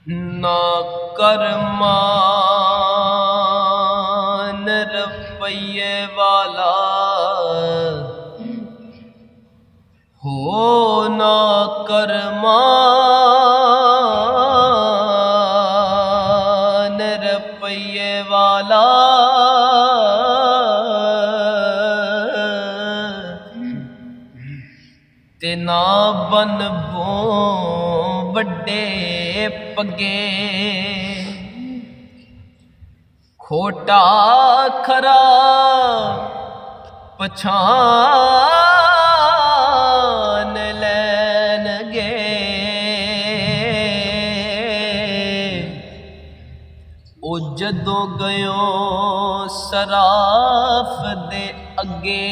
ना करमान रवैये वाला हो, ना करमान रवैये वाला ते ना बनबो बड़े पगे। खोटा खरा पछान लैनगे, ओ जदों गयो सराफ दे अगे।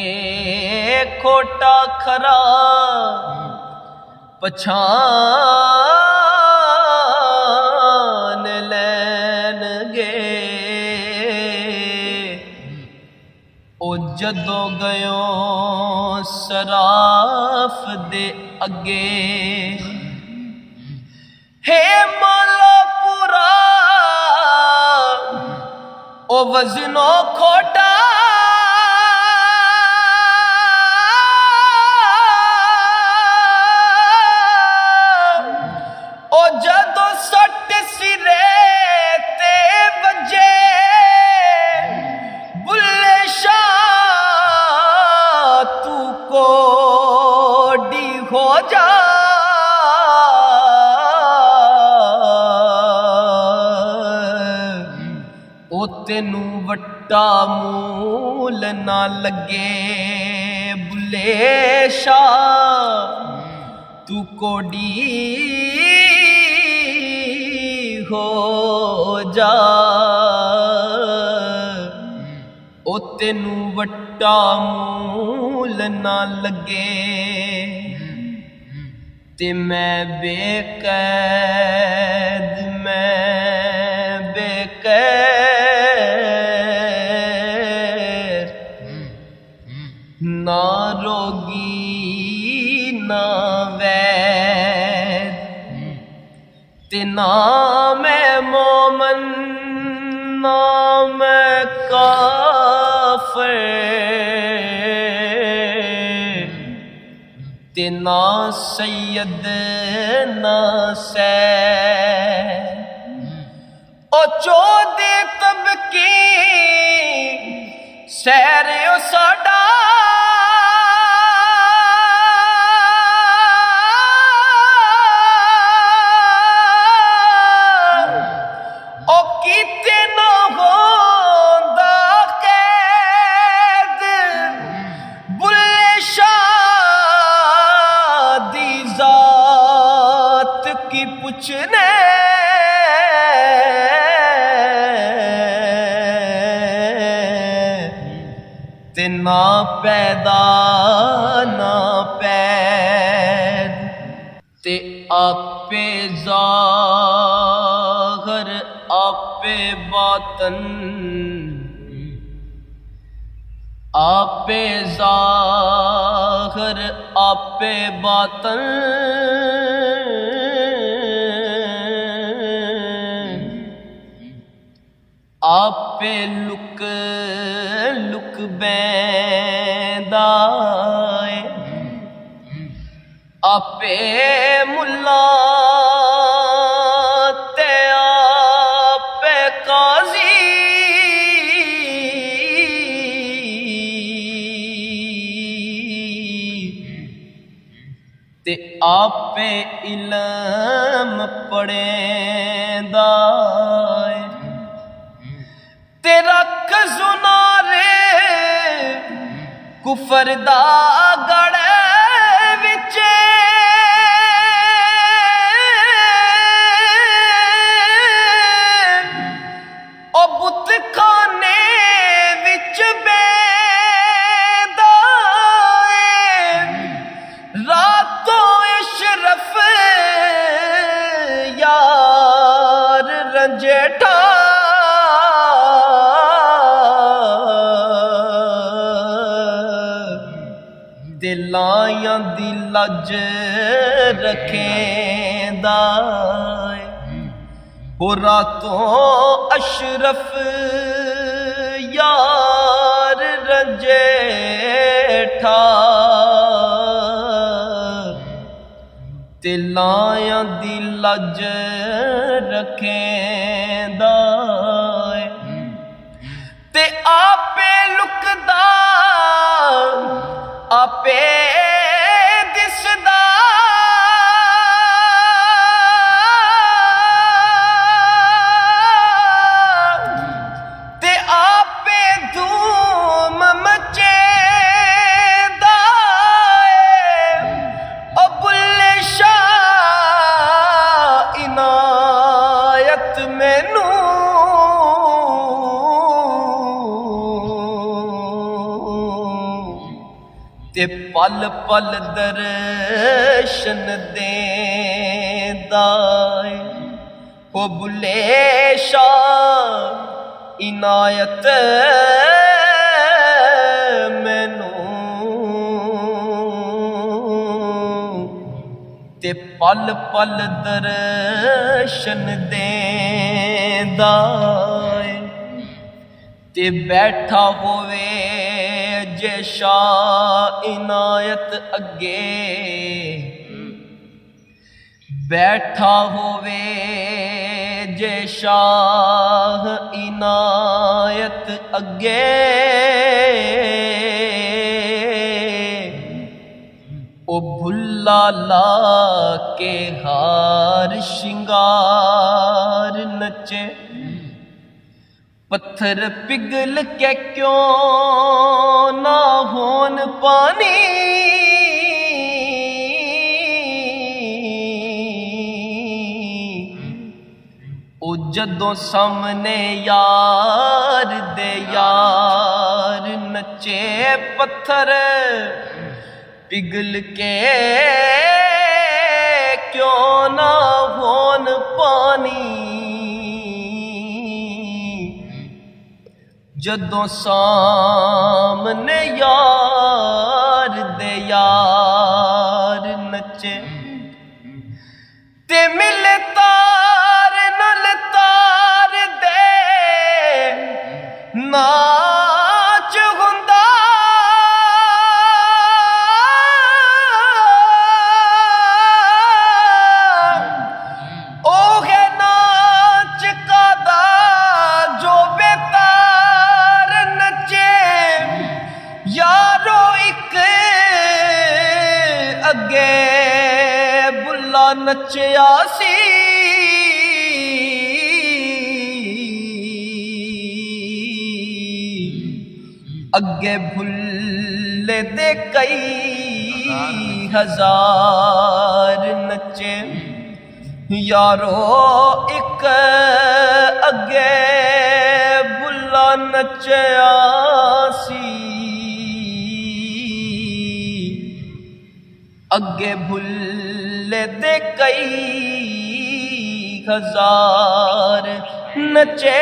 खोटा खरा पछान लैनगे, ओ जदों गयो सराफ दे अगे। हे मौला पूरा ओ वज़नो खोटा, ओ जदों सट सिरे ते वजे। बुल्ले शाह तू कोडी हो जा, ओ तेनू वट्टा मूल ना लगे। बुल्ले शाह तू कोडी हो जा, ओ तेनू वट्टा मूल ना लगे। ते मैं बेकैद ना रोगी ना वैद, ते ना मैं मोमन ना मैं काफिर, ते ना सैयद ना सैद। ओ चौदे तबकी सैर ओ साडा, ओ कीते ना होंदा कैद। बुल्ले शाह दी जात की पुछने, ते ना पैदा ना पैद। ते आपे ज़ाहिर आपे बातन, आपे ज़ाहिर आपे बातन। आपे लुक लुक बैंदाए, आपे मुल्ला ते आपे काजी। ते आपे इल्म पढ़ेंदाए, ते रख सुनारे कुफर दा गड़े विच। ओ बुत खाने विच बेदाए, रातों इशरफ यार रंजेठा। दिलायां दी लज रखेंदा, हो रातों अशरफ यार रंजेठा ते लायां दी लज रखेंदा ते आपे लुकदा आपे दिसदा ते आपे धूम मचेंदा ओ बुल्ले शाह इनायत मैनू ते पल पल दर्शन देंदा ओ बुल्ले शाह इनायत मैनू ते पल पल दर्शन देंदा ते बैठा होवे जे शाह इनायत अगे बैठा होवे जे शाह इनायत अगे ओ भुल्ला ला के हार शिंगार नचे पत्थर पिघल के क्यों ना होन पानी ओ जदों सामने यार दे यार नचे पत्थर पिघल के क्यों ना होन पानी जदों सामने यार दे यार नचे ते मिले तार नल तार दे नाच हुंदा ओ है नाच कादा जो बेतार नचे यारो एक अगे बुल्ला नचया सी अगे भुल्ले दे कई हजार नचे यारो एक अगे बुल्ला नचया सी अगे भुल्ले दे कई हजार नचे